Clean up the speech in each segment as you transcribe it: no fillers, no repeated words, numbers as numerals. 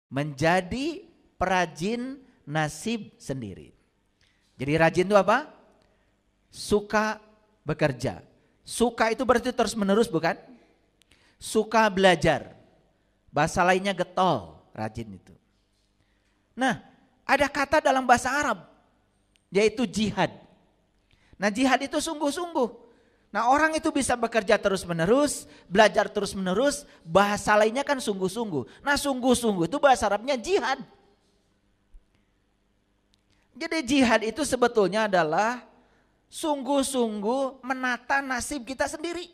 menjadi perajin nasib sendiri. Jadi rajin itu apa? Suka bekerja. Suka itu berarti terus menerus, bukan? Suka belajar. Bahasa lainnya getol, rajin itu. Nah, ada kata dalam bahasa Arab yaitu jihad. Nah, jihad itu sungguh-sungguh. Nah, orang itu bisa bekerja terus-menerus, belajar terus-menerus, bahasa lainnya kan sungguh-sungguh. Nah, sungguh-sungguh itu bahasa Arabnya jihad. Jadi jihad itu sebetulnya adalah sungguh-sungguh menata nasib kita sendiri.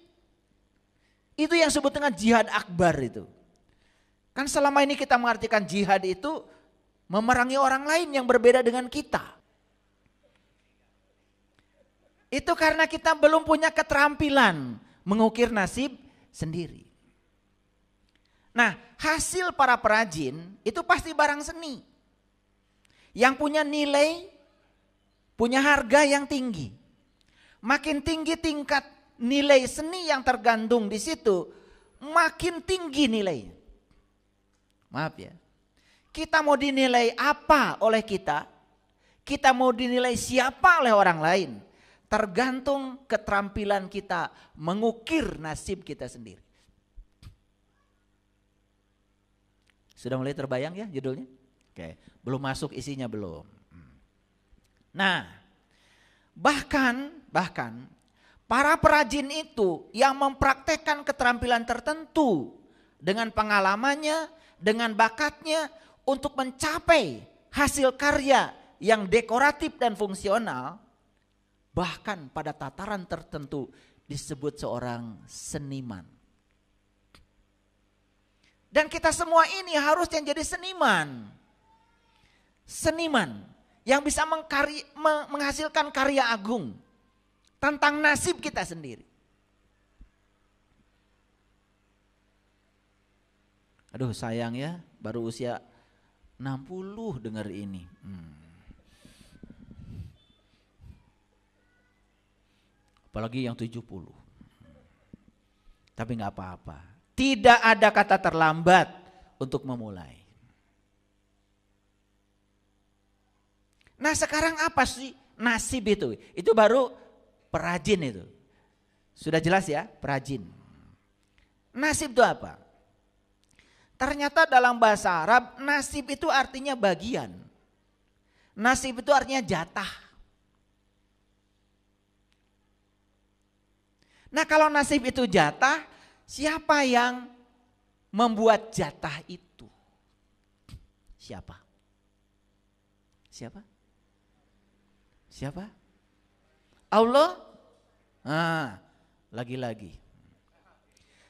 Itu yang disebut dengan jihad akbar itu. Kan selama ini kita mengartikan jihad itu memerangi orang lain yang berbeda dengan kita. Itu karena kita belum punya keterampilan mengukir nasib sendiri. Nah, hasil para perajin itu pasti barang seni. Yang punya nilai, punya harga yang tinggi. Makin tinggi tingkat nilai seni yang tergantung di situ, makin tinggi nilainya. Maaf ya. Kita mau dinilai apa oleh kita? Kita mau dinilai siapa oleh orang lain? Tergantung keterampilan kita mengukir nasib kita sendiri. Sudah mulai terbayang ya judulnya? Oke, belum masuk isinya belum. Nah, bahkan para perajin itu yang mempraktekkan keterampilan tertentu dengan pengalamannya, dengan bakatnya untuk mencapai hasil karya yang dekoratif dan fungsional, bahkan pada tataran tertentu disebut seorang seniman. Dan kita semua ini harusnya jadi seniman. Seniman yang bisa menghasilkan karya agung tentang nasib kita sendiri. Aduh sayang ya, baru usia 60 dengar ini. Apalagi yang 70. Tapi gak apa-apa. Tidak ada kata terlambat untuk memulai. Nah sekarang apa sih nasib itu? Itu baru perajin itu. Sudah jelas ya, perajin. Nasib itu apa? Ternyata dalam bahasa Arab nasib itu artinya bagian. Nasib itu artinya jatah. Nah kalau nasib itu jatah, siapa yang membuat jatah itu? Siapa? Siapa? Siapa? Allah? Nah, lagi-lagi.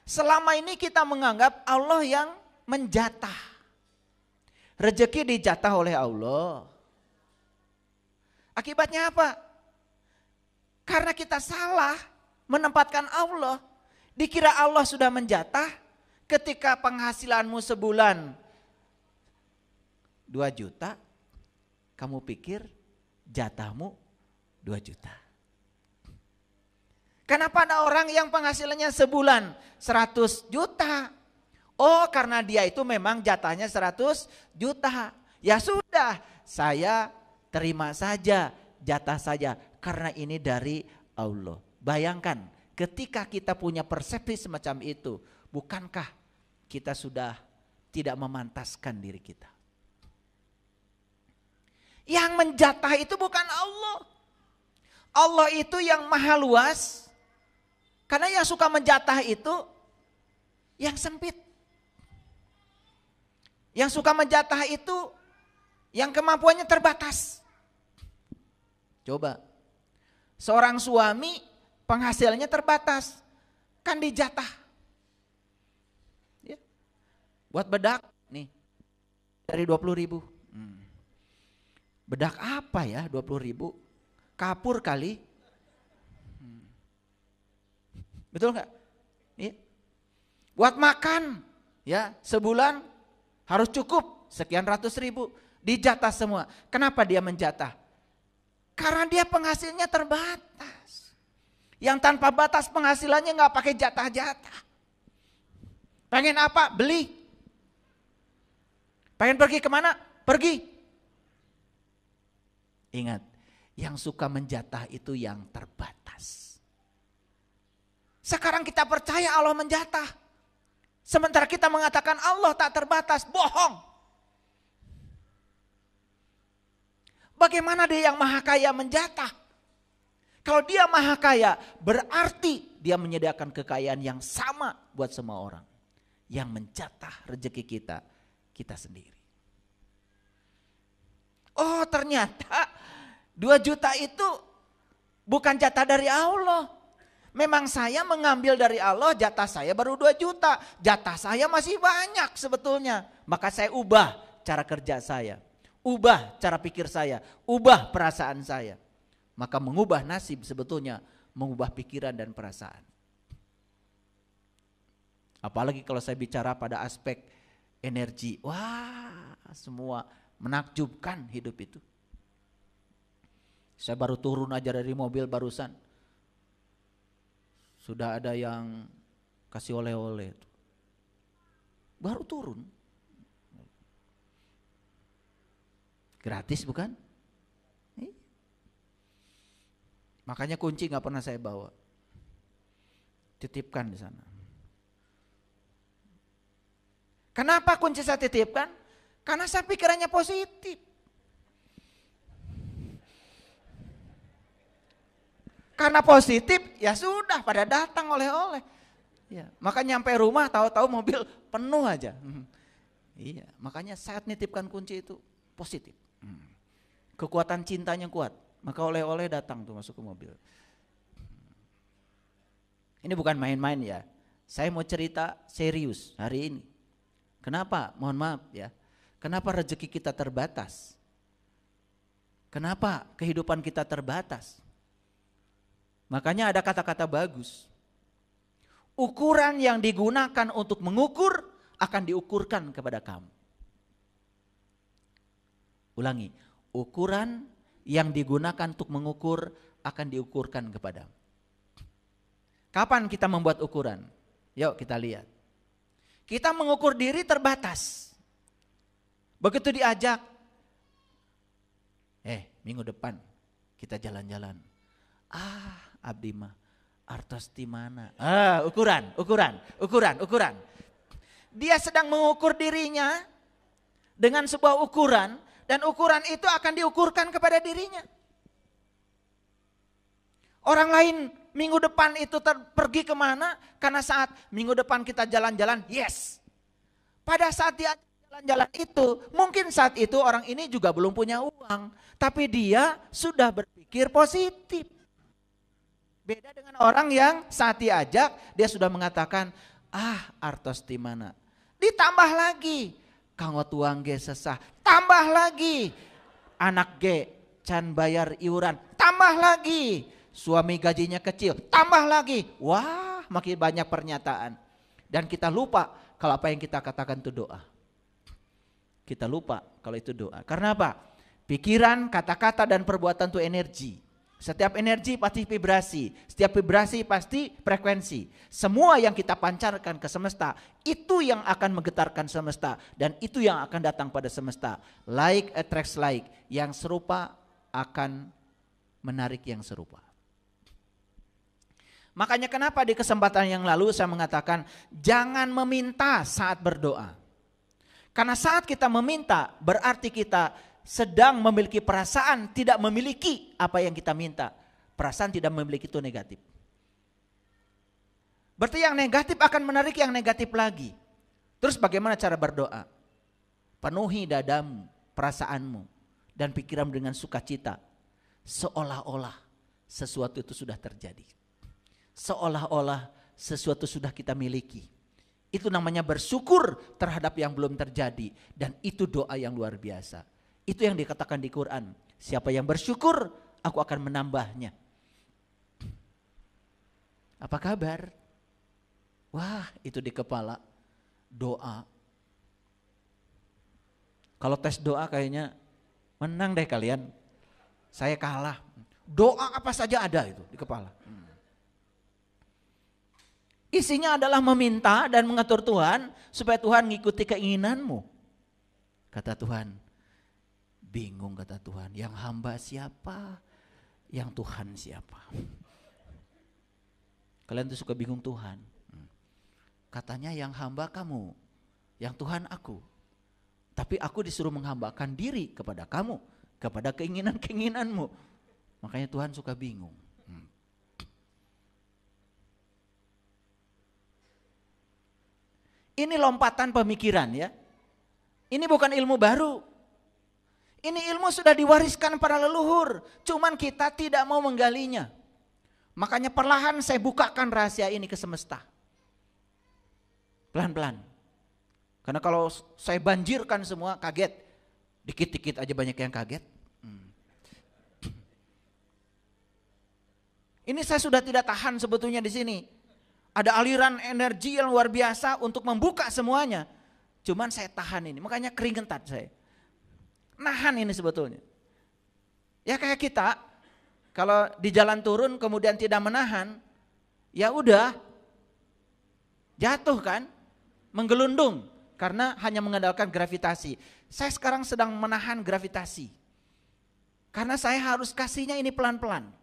Selama ini kita menganggap Allah yang menjatah. Rezeki dijatah oleh Allah. Akibatnya apa? Karena kita salah menempatkan Allah. Dikira Allah sudah menjatah ketika penghasilanmu sebulan 2 juta. Kamu pikir jatahmu 2 juta. Kenapa ada orang yang penghasilannya sebulan 100 juta? Oh karena dia itu memang jatahnya 100 juta. Ya sudah, saya terima saja, jatah saja. Karena ini dari Allah. Bayangkan ketika kita punya persepsi semacam itu, bukankah kita sudah tidak memantaskan diri kita? Yang menjatah itu bukan Allah. Allah itu yang maha luas. Karena yang suka menjatah itu yang sempit. Yang suka menjatah itu yang kemampuannya terbatas. Coba, seorang suami penghasilannya terbatas, kan dijatah. Ya. Buat bedak, nih, dari 20.000. Bedak apa ya 20.000? Kapur kali. Betul nggak? Ya. Buat makan, ya sebulan harus cukup sekian ratus ribu. Dijatah semua. Kenapa dia menjatah? Karena dia penghasilnya terbatas. Yang tanpa batas penghasilannya nggak pakai jatah-jatah. Pengen apa? Beli. Pengen pergi kemana? Pergi. Ingat, yang suka menjatah itu yang terbatas. Sekarang kita percaya Allah menjatah. Sementara kita mengatakan Allah tak terbatas, bohong. Bagaimana dia yang maha kaya menjatah? Kalau dia maha kaya, berarti dia menyediakan kekayaan yang sama buat semua orang. Yang menjatah rezeki kita, kita sendiri. Oh ternyata 2 juta itu bukan jatah dari Allah. Memang saya mengambil dari Allah, jatah saya baru 2 juta. Jatah saya masih banyak sebetulnya. Maka saya ubah cara kerja saya. Ubah cara pikir saya. Ubah perasaan saya. Maka mengubah nasib sebetulnya mengubah pikiran dan perasaan. Apalagi kalau saya bicara pada aspek energi. Wah, semua menakjubkan hidup itu. Saya baru turun aja dari mobil barusan. Sudah ada yang kasih oleh-oleh. Baru turun. Gratis bukan? Makanya kunci gak pernah saya bawa. Titipkan di sana. Kenapa kunci saya titipkan? Karena saya pikirannya positif. Karena positif ya sudah pada datang oleh-oleh. Ya, makanya nyampe rumah tahu-tahu mobil penuh aja. Iya, makanya saat nitipkan kunci itu positif. Kekuatan cintanya kuat, maka oleh-oleh datang tuh masuk ke mobil. Ini bukan main-main ya. Saya mau cerita serius hari ini. Kenapa? Mohon maaf ya. Kenapa rezeki kita terbatas? Kenapa kehidupan kita terbatas? Makanya ada kata-kata bagus. Ukuran yang digunakan untuk mengukur akan diukurkan kepada kamu. Ulangi, ukuran yang digunakan untuk mengukur akan diukurkan kepadamu. Kapan kita membuat ukuran? Yuk kita lihat. Kita mengukur diri terbatas. Begitu diajak, minggu depan kita jalan-jalan. Abdi mah artos di mana? Ukuran. Dia sedang mengukur dirinya dengan sebuah ukuran dan ukuran itu akan diukurkan kepada dirinya. Orang lain minggu depan itu pergi kemana? Karena saat minggu depan kita jalan-jalan, yes. Pada saat dia jalan-jalan itu, mungkin saat itu orang ini juga belum punya uang. Tapi dia sudah berpikir positif. Beda dengan orang yang saat diajak, dia sudah mengatakan, artos di mana? Ditambah lagi, kanggo tuang ge sesah. Tambah lagi, anak ge can bayar iuran. Tambah lagi, suami gajinya kecil. Tambah lagi, wah makin banyak pernyataan. Dan kita lupa kalau apa yang kita katakan itu doa. Kita lupa kalau itu doa. Karena apa? Pikiran, kata-kata dan perbuatan itu energi. Setiap energi pasti vibrasi, setiap vibrasi pasti frekuensi. Semua yang kita pancarkan ke semesta, itu yang akan menggetarkan semesta. Dan itu yang akan datang pada semesta. Like attracts like, yang serupa akan menarik yang serupa. Makanya kenapa di kesempatan yang lalu saya mengatakan, jangan meminta saat berdoa. Karena saat kita meminta, berarti kita sedang memiliki perasaan tidak memiliki apa yang kita minta. Perasaan tidak memiliki itu negatif. Berarti yang negatif akan menarik yang negatif lagi. Terus bagaimana cara berdoa? Penuhi dadamu, perasaanmu dan pikiranmu dengan sukacita. Seolah-olah sesuatu itu sudah terjadi. Seolah-olah sesuatu sudah kita miliki. Itu namanya bersyukur terhadap yang belum terjadi. Dan itu doa yang luar biasa. Itu yang dikatakan di Quran. Siapa yang bersyukur, aku akan menambahnya. Apa kabar? Wah, itu di kepala. Doa. Kalau tes doa kayaknya menang deh kalian. Saya kalah. Doa apa saja ada itu di kepala. Isinya adalah meminta dan mengatur Tuhan supaya Tuhan ngikuti keinginanmu. Kata Tuhan, bingung kata Tuhan, yang hamba siapa, yang Tuhan siapa? Kalian tuh suka bingung Tuhan. Katanya yang hamba kamu, yang Tuhan aku. Tapi aku disuruh menghambakan diri kepada kamu, kepada keinginan-keinginanmu. Makanya Tuhan suka bingung. Ini lompatan pemikiran ya. Ini bukan ilmu baru. Ini ilmu sudah diwariskan para leluhur. Cuman kita tidak mau menggalinya. Makanya perlahan saya bukakan rahasia ini ke semesta. Pelan-pelan. Karena kalau saya banjirkan semua kaget. Dikit-dikit aja banyak yang kaget. Ini saya sudah tidak tahan sebetulnya di sini. Ada aliran energi yang luar biasa untuk membuka semuanya. Cuman saya tahan ini, makanya keringetan saya. Nahan ini sebetulnya. Ya kayak kita, kalau di jalan turun kemudian tidak menahan, ya udah jatuh kan, menggelundung karena hanya mengandalkan gravitasi. Saya sekarang sedang menahan gravitasi. Karena saya harus kasihnya ini pelan-pelan.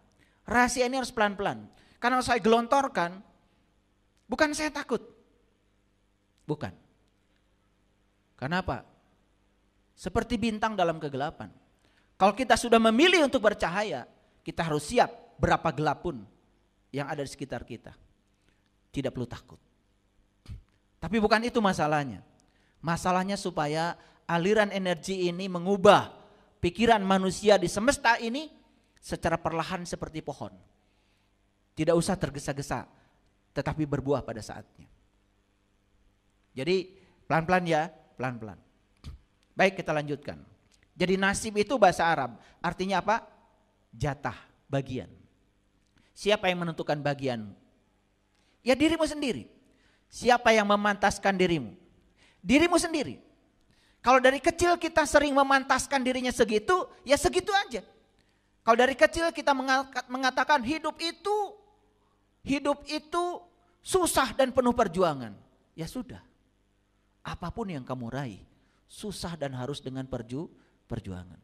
Rahasia ini harus pelan-pelan. Karena saya gelontorkan, bukan saya takut. Bukan. Karena apa? Seperti bintang dalam kegelapan. Kalau kita sudah memilih untuk bercahaya, kita harus siap berapa gelap pun yang ada di sekitar kita. Tidak perlu takut. Tapi bukan itu masalahnya. Masalahnya supaya aliran energi ini mengubah pikiran manusia di semesta ini secara perlahan seperti pohon. Tidak usah tergesa-gesa, tetapi berbuah pada saatnya. Jadi pelan-pelan ya, pelan-pelan. Baik, kita lanjutkan. Jadi nasib itu bahasa Arab, artinya apa? Jatah, bagian. Siapa yang menentukan bagianmu? Ya dirimu sendiri. Siapa yang memantaskan dirimu? Dirimu sendiri. Kalau dari kecil kita sering memantaskan dirinya segitu, ya segitu aja. Kalau dari kecil kita mengatakan hidup itu susah dan penuh perjuangan. Ya sudah, apapun yang kamu raih, susah dan harus dengan perjuangan.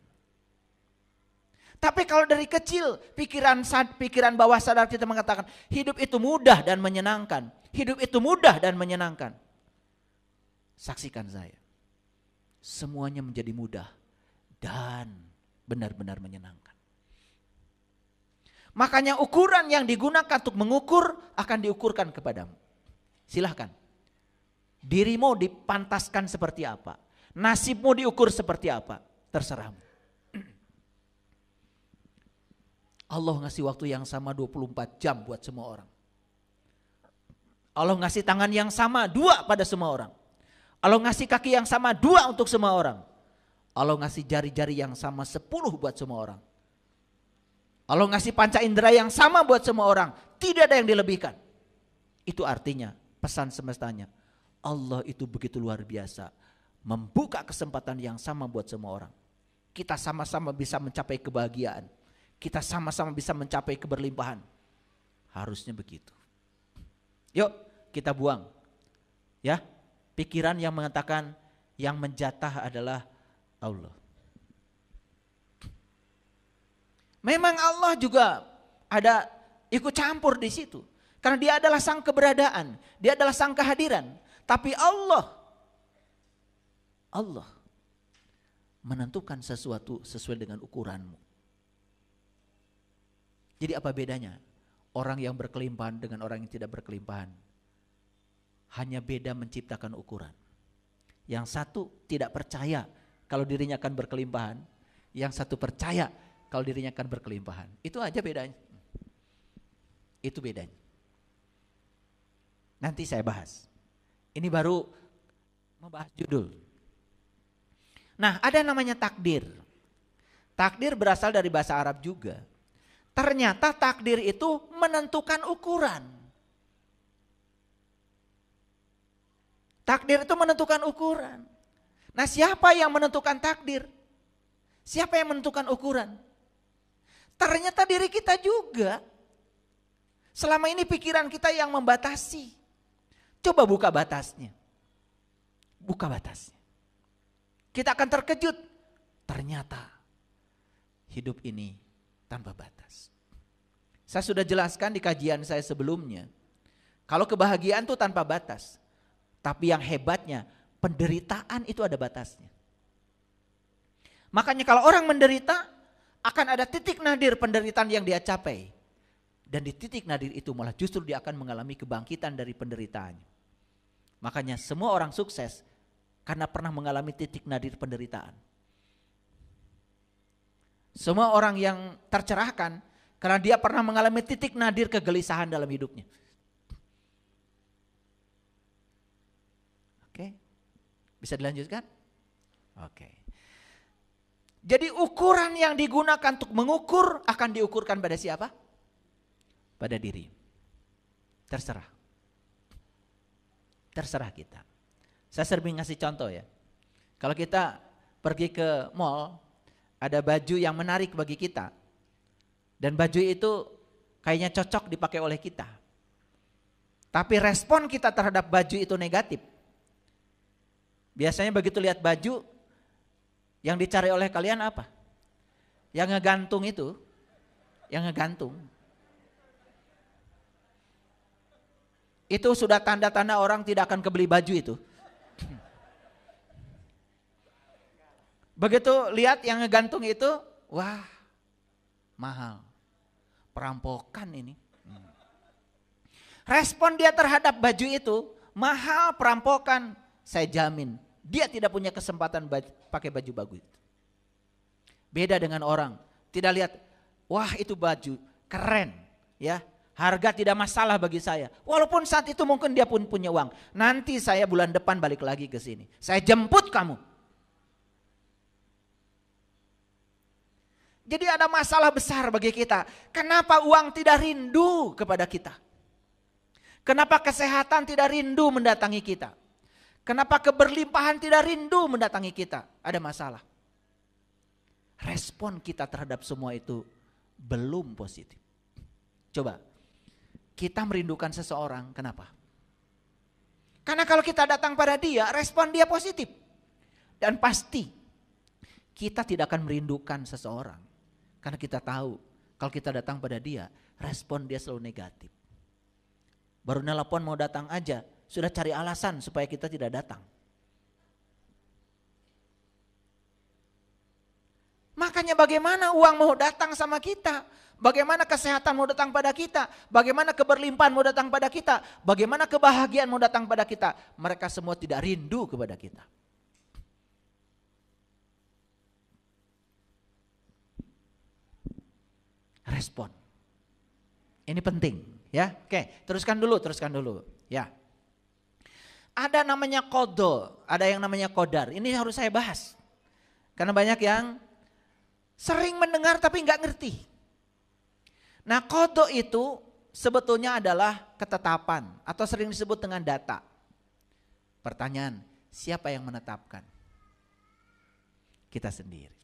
Tapi kalau dari kecil pikiran bawah sadar kita mengatakan hidup itu mudah dan menyenangkan. Hidup itu mudah dan menyenangkan. Saksikan saya. Semuanya menjadi mudah dan benar-benar menyenangkan. Makanya ukuran yang digunakan untuk mengukur akan diukurkan kepadamu. Silahkan. Dirimu dipantaskan seperti apa. Nasibmu diukur seperti apa. Terserahmu. Allah ngasih waktu yang sama 24 jam buat semua orang. Allah ngasih tangan yang sama 2 pada semua orang. Allah ngasih kaki yang sama 2 untuk semua orang. Allah ngasih jari-jari yang sama 10 buat semua orang. Allah ngasih panca indera yang sama buat semua orang. Tidak ada yang dilebihkan. Itu artinya pesan semestanya. Allah itu begitu luar biasa. Membuka kesempatan yang sama buat semua orang. Kita sama-sama bisa mencapai kebahagiaan. Kita sama-sama bisa mencapai keberlimpahan. Harusnya begitu. Yuk kita buang. Ya, pikiran yang mengatakan yang menjatah adalah Allah. Memang Allah juga ada ikut campur di situ. Karena dia adalah sang keberadaan. Dia adalah sang kehadiran. Tapi Allah menentukan sesuatu sesuai dengan ukuranmu. Jadi apa bedanya? Orang yang berkelimpahan dengan orang yang tidak berkelimpahan. Hanya beda menciptakan ukuran. Yang satu tidak percaya kalau dirinya akan berkelimpahan. Yang satu percaya kalau dirinya akan berkelimpahan. Itu aja bedanya. Itu bedanya. Nanti saya bahas. Ini baru membahas judul. Nah, ada namanya takdir. Takdir berasal dari bahasa Arab juga. Ternyata takdir itu menentukan ukuran. Takdir itu menentukan ukuran. Nah, siapa yang menentukan takdir? Siapa yang menentukan ukuran? Ternyata diri kita juga. Selama ini pikiran kita yang membatasi. Coba buka batasnya. Buka batasnya. Kita akan terkejut. Ternyata hidup ini tanpa batas. Saya sudah jelaskan di kajian saya sebelumnya. Kalau kebahagiaan itu tanpa batas. Tapi yang hebatnya, penderitaan itu ada batasnya. Makanya kalau orang menderita, akan ada titik nadir penderitaan yang dia capai. Dan di titik nadir itu malah justru dia akan mengalami kebangkitan dari penderitaannya. Makanya semua orang sukses karena pernah mengalami titik nadir penderitaan. Semua orang yang tercerahkan karena dia pernah mengalami titik nadir kegelisahan dalam hidupnya. Oke, bisa dilanjutkan? Oke. Jadi ukuran yang digunakan untuk mengukur akan diukurkan pada siapa? Pada diri. Terserah. Terserah kita. Saya sering ngasih contoh ya. Kalau kita pergi ke mall, ada baju yang menarik bagi kita. Dan baju itu kayaknya cocok dipakai oleh kita. Tapi respon kita terhadap baju itu negatif. Biasanya begitu lihat baju, yang dicari oleh kalian apa? Yang ngegantung itu. Yang ngegantung. Itu sudah tanda-tanda orang tidak akan kebeli baju itu. Begitu lihat yang ngegantung itu, wah mahal. Perampokan ini. Respon dia terhadap baju itu, mahal, perampokan, saya jamin. Dia tidak punya kesempatan pakai baju bagus. Beda dengan orang, tidak lihat, wah itu baju keren, ya harga tidak masalah bagi saya. Walaupun saat itu mungkin dia pun punya uang. Nanti saya bulan depan balik lagi ke sini. Saya jemput kamu. Jadi ada masalah besar bagi kita. Kenapa uang tidak rindu kepada kita? Kenapa kesehatan tidak rindu mendatangi kita? Kenapa keberlimpahan tidak rindu mendatangi kita? Ada masalah. Respon kita terhadap semua itu belum positif. Coba, kita merindukan seseorang, kenapa? Karena kalau kita datang pada dia, respon dia positif. Dan pasti kita tidak akan merindukan seseorang. Karena kita tahu, kalau kita datang pada dia, respon dia selalu negatif. Baru nelpon mau datang aja, sudah cari alasan supaya kita tidak datang. Makanya bagaimana uang mau datang sama kita? Bagaimana kesehatan mau datang pada kita? Bagaimana keberlimpahan mau datang pada kita? Bagaimana kebahagiaan mau datang pada kita? Mereka semua tidak rindu kepada kita. Respon. Ini penting, ya. Oke, teruskan dulu, ya. Ada namanya kodo, ada yang namanya kodar. Ini harus saya bahas. Karena banyak yang sering mendengar tapi nggak ngerti. Nah, kodo itu sebetulnya adalah ketetapan atau sering disebut dengan data. Pertanyaan, siapa yang menetapkan? Kita sendiri.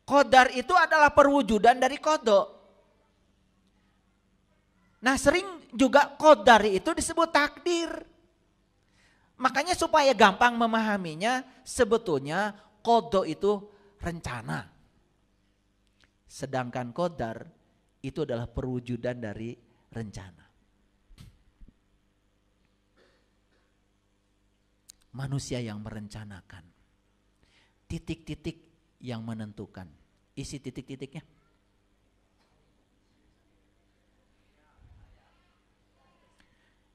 Kodar itu adalah perwujudan dari kodo. Nah, sering juga kodar itu disebut takdir. Makanya supaya gampang memahaminya, sebetulnya kodo itu rencana. Sedangkan kodar itu adalah perwujudan dari rencana. Manusia yang merencanakan. Titik-titik yang menentukan. Isi titik-titiknya.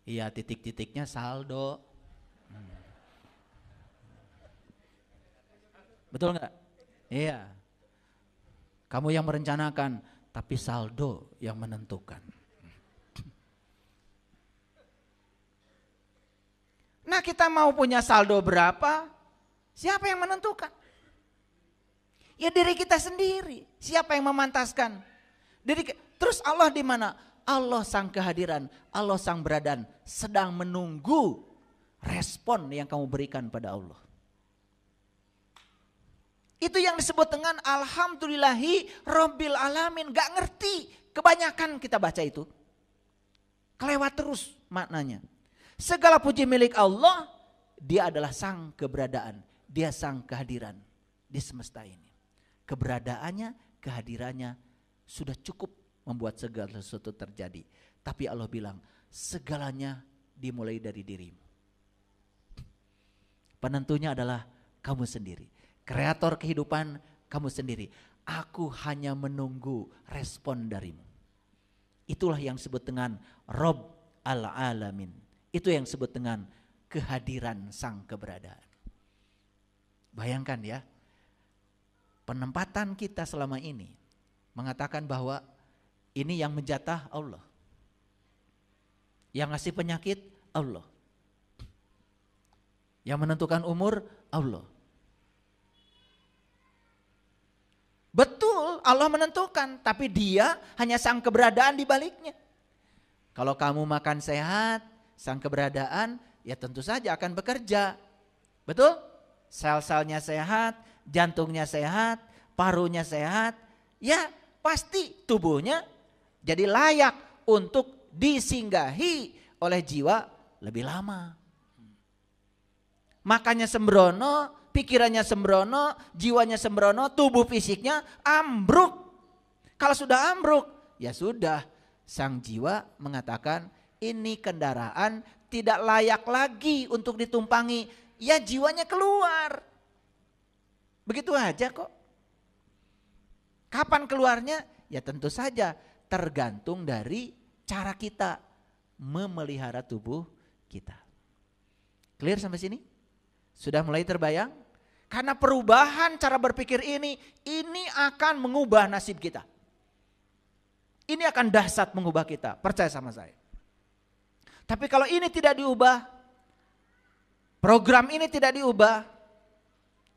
Iya, titik-titiknya saldo. Betul nggak? Iya. Kamu yang merencanakan, tapi saldo yang menentukan. Nah, kita mau punya saldo berapa? Siapa yang menentukan? Ya diri kita sendiri. Siapa yang memantaskan? Terus Allah di mana? Allah sang kehadiran, Allah sang beradan sedang menunggu respon yang kamu berikan pada Allah. Itu yang disebut dengan alhamdulillahi rabbil alamin. Gak ngerti, kebanyakan kita baca itu. Kelewat terus maknanya. Segala puji milik Allah, dia adalah sang keberadaan. dia sang kehadiran di semesta ini. Keberadaannya, kehadirannya sudah cukup membuat segala sesuatu terjadi. Tapi Allah bilang, segalanya dimulai dari dirimu. Penentunya adalah kamu sendiri. Kreator kehidupan kamu sendiri. Aku hanya menunggu respon darimu. Itulah yang disebut dengan Rob al-Alamin. Itu yang disebut dengan kehadiran sang keberadaan. Bayangkan ya, penempatan kita selama ini mengatakan bahwa ini yang menjatah Allah. Yang ngasih penyakit Allah. Yang menentukan umur Allah. Betul, Allah menentukan, tapi dia hanya sang keberadaan di baliknya. Kalau kamu makan sehat, sang keberadaan ya tentu saja akan bekerja. Betul? Sel-selnya sehat, jantungnya sehat, parunya sehat, ya pasti tubuhnya jadi layak untuk disinggahi oleh jiwa lebih lama. Makannya sembrono, pikirannya sembrono, jiwanya sembrono, tubuh fisiknya ambruk. Kalau sudah ambruk, ya sudah, sang jiwa mengatakan ini kendaraan tidak layak lagi untuk ditumpangi. Ya jiwanya keluar. Begitu aja kok. Kapan keluarnya? Ya tentu saja tergantung dari cara kita memelihara tubuh kita. Clear sampai sini? Sudah mulai terbayang? Karena perubahan cara berpikir ini akan mengubah nasib kita. Ini akan dahsyat mengubah kita, percaya sama saya. Tapi kalau ini tidak diubah, program ini tidak diubah,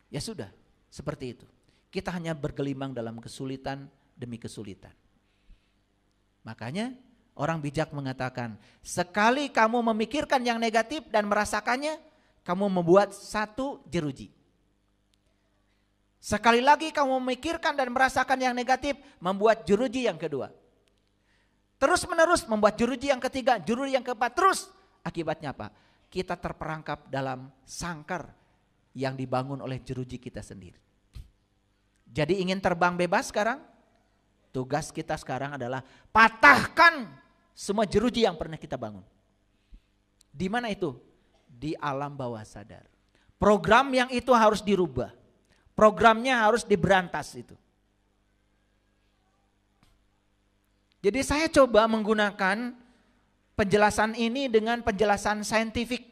ya sudah, seperti itu. Kita hanya bergelimang dalam kesulitan demi kesulitan. Makanya orang bijak mengatakan, sekali kamu memikirkan yang negatif dan merasakannya, kamu membuat satu jeruji. Sekali lagi kamu memikirkan dan merasakan yang negatif, membuat jeruji yang kedua. Terus menerus membuat jeruji yang ketiga, jeruji yang keempat, terus. Akibatnya apa? Kita terperangkap dalam sangkar yang dibangun oleh jeruji kita sendiri. Jadi ingin terbang bebas sekarang? Tugas kita sekarang adalah patahkan semua jeruji yang pernah kita bangun. Di mana itu? Di alam bawah sadar. Program yang itu harus dirubah. Programnya harus diberantas itu. Jadi saya coba menggunakan penjelasan ini dengan penjelasan saintifik.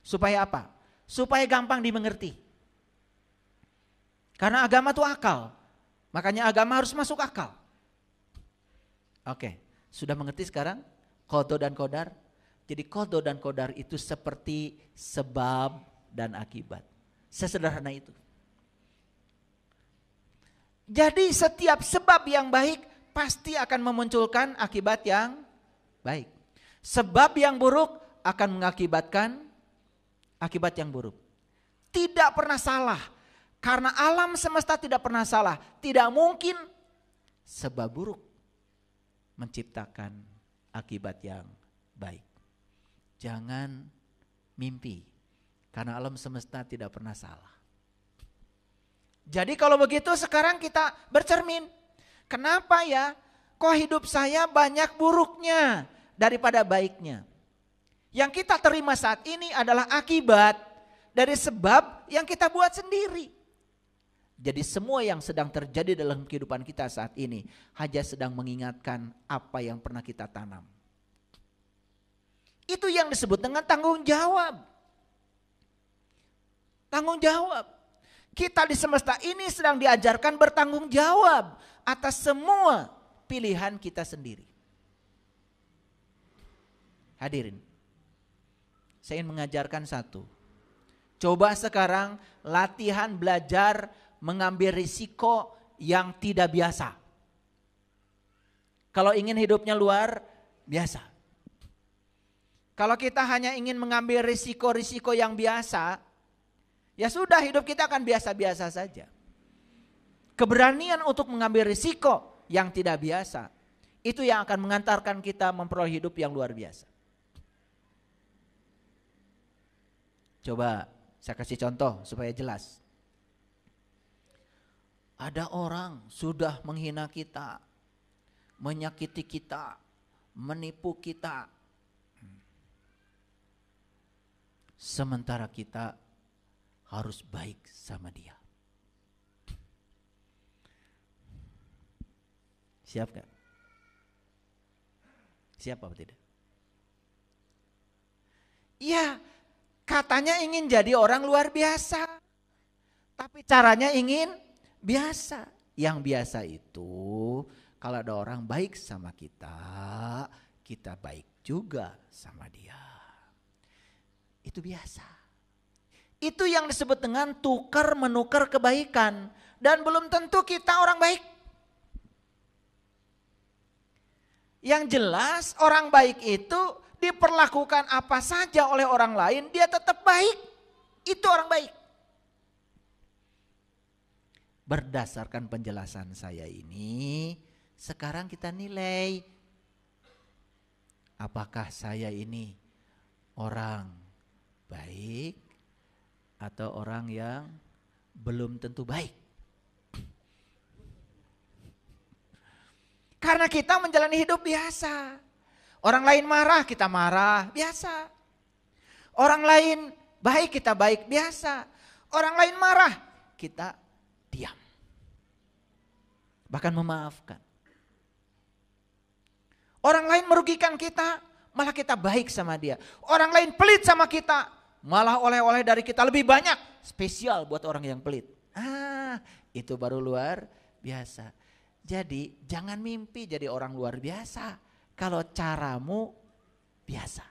Supaya apa? Supaya gampang dimengerti. Karena agama itu akal. Makanya agama harus masuk akal. Oke, sudah mengerti sekarang? Qadha dan qadar. Jadi qadha dan qadar itu seperti sebab dan akibat. Sesederhana itu. Jadi setiap sebab yang baik pasti akan memunculkan akibat yang baik. Sebab yang buruk akan mengakibatkan akibat yang buruk. Tidak pernah salah. Karena alam semesta tidak pernah salah. Tidak mungkin sebab buruk menciptakan akibat yang baik. Jangan mimpi. Karena alam semesta tidak pernah salah. Jadi kalau begitu sekarang kita bercermin. Kenapa ya? Kok hidup saya banyak buruknya daripada baiknya? Yang kita terima saat ini adalah akibat dari sebab yang kita buat sendiri. Jadi semua yang sedang terjadi dalam kehidupan kita saat ini hanya sedang mengingatkan apa yang pernah kita tanam. Itu yang disebut dengan tanggung jawab. Tanggung jawab. Kita di semesta ini sedang diajarkan bertanggung jawab atas semua pilihan kita sendiri. Hadirin, saya ingin mengajarkan satu. Coba sekarang latihan belajar mengambil risiko yang tidak biasa. Kalau ingin hidupnya luar biasa. Kalau kita hanya ingin mengambil risiko-risiko yang biasa, ya sudah hidup kita akan biasa-biasa saja. Keberanian untuk mengambil risiko yang tidak biasa, itu yang akan mengantarkan kita memperoleh hidup yang luar biasa. Coba saya kasih contoh supaya jelas. Ada orang sudah menghina kita, menyakiti kita, menipu kita. Sementara kita harus baik sama dia. Siap gak? Siap apa tidak? Iya, katanya ingin jadi orang luar biasa. Tapi caranya ingin biasa. Yang biasa itu kalau ada orang baik sama kita, kita baik juga sama dia. Itu biasa. Itu yang disebut dengan tukar menukar kebaikan. Dan belum tentu kita orang baik. Yang jelas orang baik itu diperlakukan apa saja oleh orang lain, dia tetap baik. Itu orang baik. Berdasarkan penjelasan saya ini, sekarang kita nilai apakah saya ini orang baik atau orang yang belum tentu baik. Karena kita menjalani hidup biasa. Orang lain marah, kita marah, biasa. Orang lain baik, kita baik, biasa. Orang lain marah, kita diam. Bahkan memaafkan. Orang lain merugikan kita, malah kita baik sama dia. Orang lain pelit sama kita, malah oleh-oleh dari kita lebih banyak. Spesial buat orang yang pelit. Itu baru luar biasa. Jadi jangan mimpi jadi orang luar biasa kalau caramu biasa.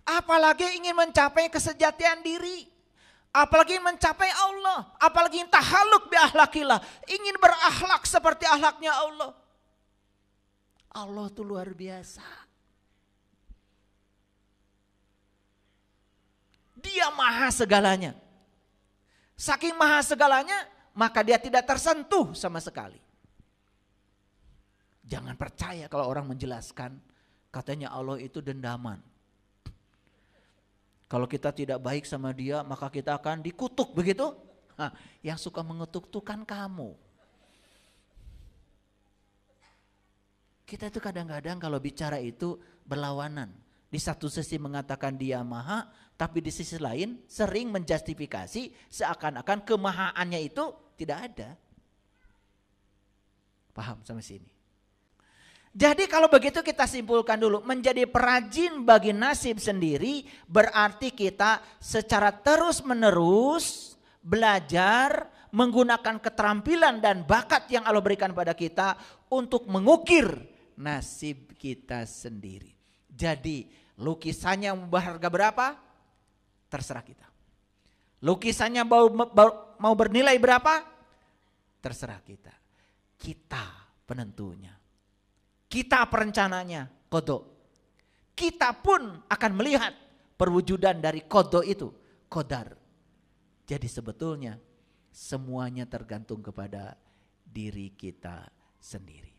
Apalagi ingin mencapai kesejatian diri. Apalagi mencapai Allah. Apalagi tahaluk bi akhlakillah. Ingin berakhlak seperti akhlaknya Allah. Allah itu luar biasa. Dia maha segalanya. Saking maha segalanya, maka dia tidak tersentuh sama sekali. Jangan percaya kalau orang menjelaskan, katanya Allah itu dendaman. Kalau kita tidak baik sama dia, maka kita akan dikutuk, begitu? Yang suka mengutuk itu kan kamu. Kita itu kadang-kadang kalau bicara itu berlawanan. Di satu sisi mengatakan dia maha, tapi di sisi lain sering menjustifikasi seakan-akan kemahaannya itu tidak ada. Paham sampai sini? Jadi kalau begitu kita simpulkan dulu, menjadi perajin bagi nasib sendiri berarti kita secara terus-menerus belajar menggunakan keterampilan dan bakat yang Allah berikan pada kita untuk mengukir nasib kita sendiri. Jadi lukisannya berharga berapa? Terserah kita. Lukisannya mau bernilai berapa? Terserah kita. Kita penentunya. Kita perencananya, qadha. Kita pun akan melihat perwujudan dari qadha itu, qadar. Jadi sebetulnya semuanya tergantung kepada diri kita sendiri.